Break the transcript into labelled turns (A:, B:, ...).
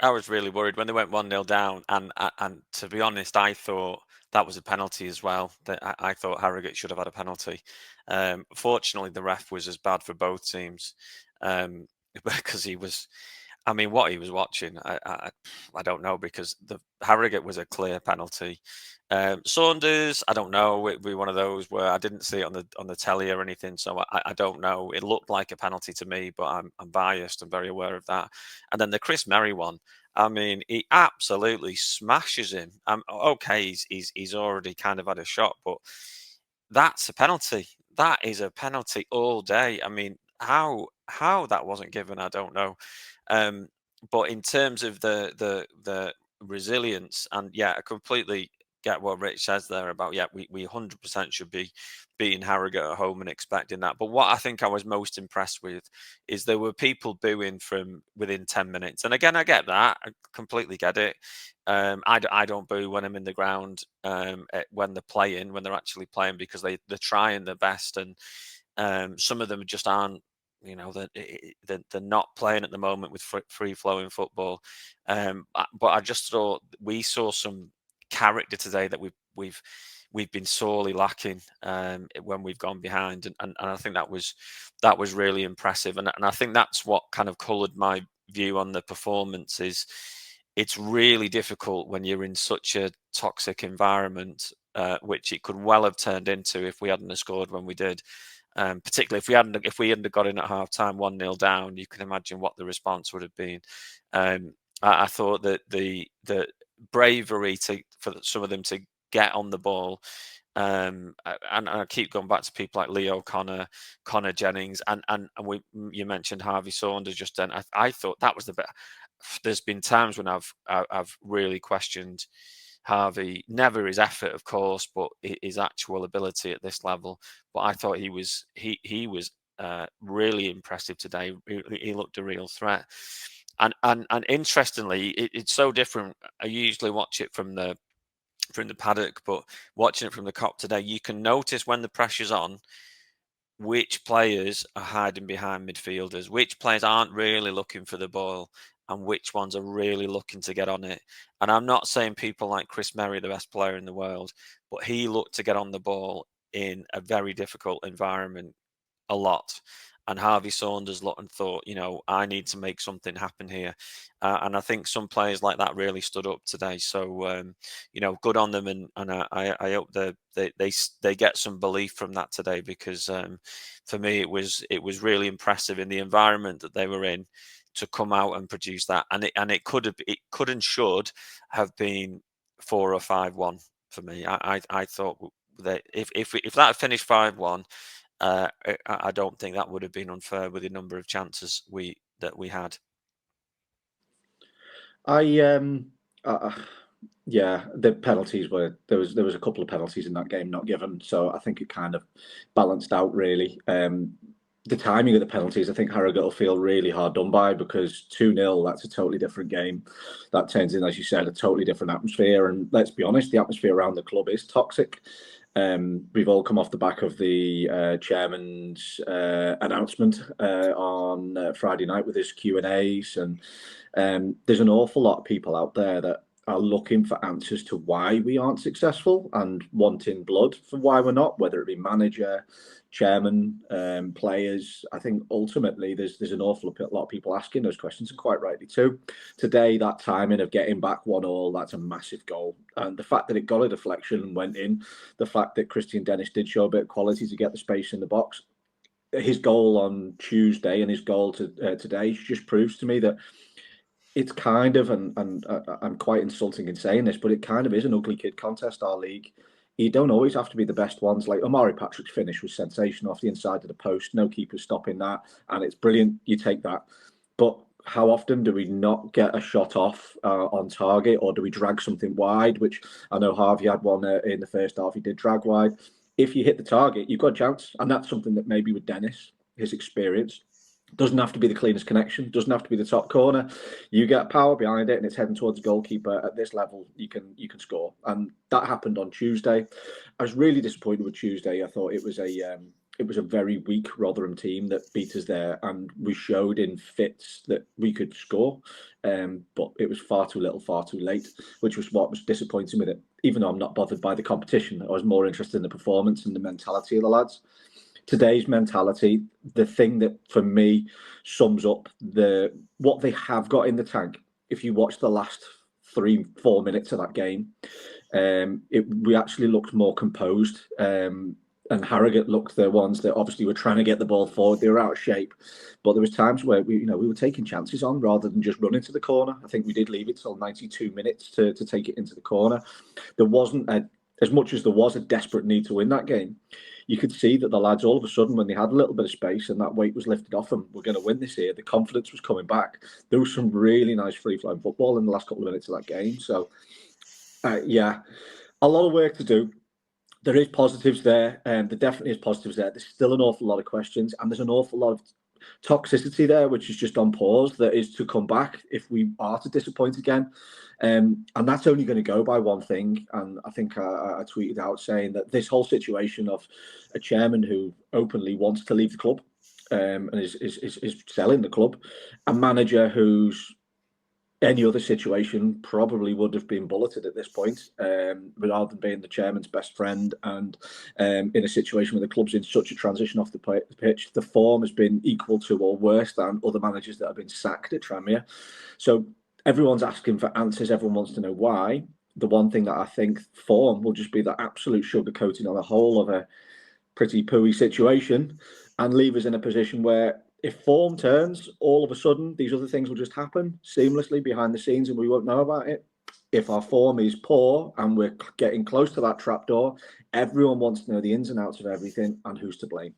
A: I was really worried when they went 1-0 down, and to be honest, I thought that was a penalty as well. That I thought Harrogate should have had a penalty. Fortunately, the ref was as bad for both teams, um, because he was. I mean, what he was watching, I don't know, because the Harrogate was a clear penalty. Saunders, I don't know. It'd be one of those where I didn't see it on the telly or anything, so I don't know. It looked like a penalty to me, but I'm biased. I'm very aware of that. And then the Chris Merry one. I mean, he absolutely smashes him. Okay, he's already kind of had a shot, but that's a penalty. That is a penalty all day. I mean, how that wasn't given, I don't know. Um, but in terms of the resilience, and yeah, I completely get what Rich says there about, yeah, we 100% should be beating Harrogate at home and expecting that. But what I think I was most impressed with is there were people booing from within 10 minutes. And again, I get that. I completely get it. I don't boo when I'm in the ground, when they're playing, when they're actually playing, because they're trying their best, and some of them just aren't. They're not playing at the moment with free flowing football. But I just thought we saw some character today that we've been sorely lacking, when we've gone behind, and I think that was really impressive, and I think that's what kind of coloured my view on the performance. Is it's really difficult when you're in such a toxic environment, which it could well have turned into if we hadn't have scored when we did. Particularly if we hadn't got in at half time 1-0 down, you can imagine what the response would have been. I thought that the bravery for some of them to get on the ball, and I keep going back to people like Leo Connor Jennings, and you mentioned Harvey Saunders just then. I thought that was the best. There's been times when I've really questioned Harvey, never his effort, of course, but his actual ability at this level. But I thought he was really impressive today. He looked a real threat. And interestingly, it's so different. I usually watch it from the paddock, but watching it from the cop today, you can notice when the pressure's on, which players are hiding behind midfielders, which players aren't really looking for the ball, and which ones are really looking to get on it. And I'm not saying people like Chris Merry, the best player in the world, but he looked to get on the ball in a very difficult environment a lot. And Harvey Saunders looked and thought, I need to make something happen here. And I think some players like that really stood up today. So, good on them. And I hope they get some belief from that today, because for me, it was really impressive in the environment that they were in to come out and produce that. And it could and should have been 4 or 5-1 for me. I thought that if that had finished 5-1, I don't think that would have been unfair with the number of chances that we had.
B: I yeah, the penalties were there was a couple of penalties in that game not given, so I think it kind of balanced out really. The timing of the penalties, I think Harrogate will feel really hard done by, because 2-0, that's a totally different game. That turns in, as you said, a totally different atmosphere. And let's be honest, the atmosphere around the club is toxic. We've all come off the back of the chairman's announcement on Friday night with his Q&As, and there's an awful lot of people out there that are looking for answers to why we aren't successful and wanting blood for why we're not, whether it be manager, chairman, players. I think ultimately there's an awful lot of people asking those questions, and quite rightly too. Today, that timing of getting back 1-1, that's a massive goal. And the fact that it got a deflection and went in, the fact that Christian Dennis did show a bit of quality to get the space in the box, his goal on Tuesday and his goal today just proves to me that it's kind of, and I'm quite insulting in saying this, but it kind of is an ugly kid contest, our league. You don't always have to be the best ones. Like Omari Patrick's finish was sensational off the inside of the post. No keeper stopping that, and it's brilliant. You take that. But how often do we not get a shot off on target, or do we drag something wide? Which I know Harvey had one in the first half. He did drag wide. If you hit the target, you've got a chance, and that's something that maybe with Dennis, his experience, doesn't have to be the cleanest connection, doesn't have to be the top corner. You get power behind it and it's heading towards the goalkeeper. At this level, you can score. And that happened on Tuesday. I was really disappointed with Tuesday. I thought it was a it was a very weak Rotherham team that beat us there, and we showed in fits that we could score, but it was far too little, far too late, which was what was disappointing with it. Even though I'm not bothered by the competition, I was more interested in the performance and the mentality of the lads. Today's mentality, the thing that for me sums up what they have got in the tank. If you watch the last 3-4 minutes of that game, we actually looked more composed. And Harrogate looked the ones that obviously were trying to get the ball forward. They were out of shape, but there was times where we were taking chances on rather than just running to the corner. I think we did leave it till 92 minutes to take it into the corner. There wasn't as much as there was a desperate need to win that game. You could see that the lads all of a sudden, when they had a little bit of space and that weight was lifted off them, we're going to win this here. The confidence was coming back. There was some really nice free-flowing football in the last couple of minutes of that game. So, yeah, a lot of work to do. There is positives there, and there definitely is positives there. There's still an awful lot of questions, and there's an awful lot of toxicity there, which is just on pause, that is to come back if we are to disappoint again. And that's only going to go by one thing. And I think I tweeted out saying that this whole situation of a chairman who openly wants to leave the club and is selling the club, a manager who's any other situation probably would have been bulleted at this point, rather than being the chairman's best friend. And in a situation where the club's in such a transition off the pitch, the form has been equal to or worse than other managers that have been sacked at Tranmere. So everyone's asking for answers. Everyone wants to know why. The one thing that I think form will just be the absolute sugarcoating on the whole of a pretty pooey situation and leave us in a position where if form turns, all of a sudden, these other things will just happen seamlessly behind the scenes and we won't know about it. If our form is poor and we're getting close to that trapdoor, everyone wants to know the ins and outs of everything and who's to blame.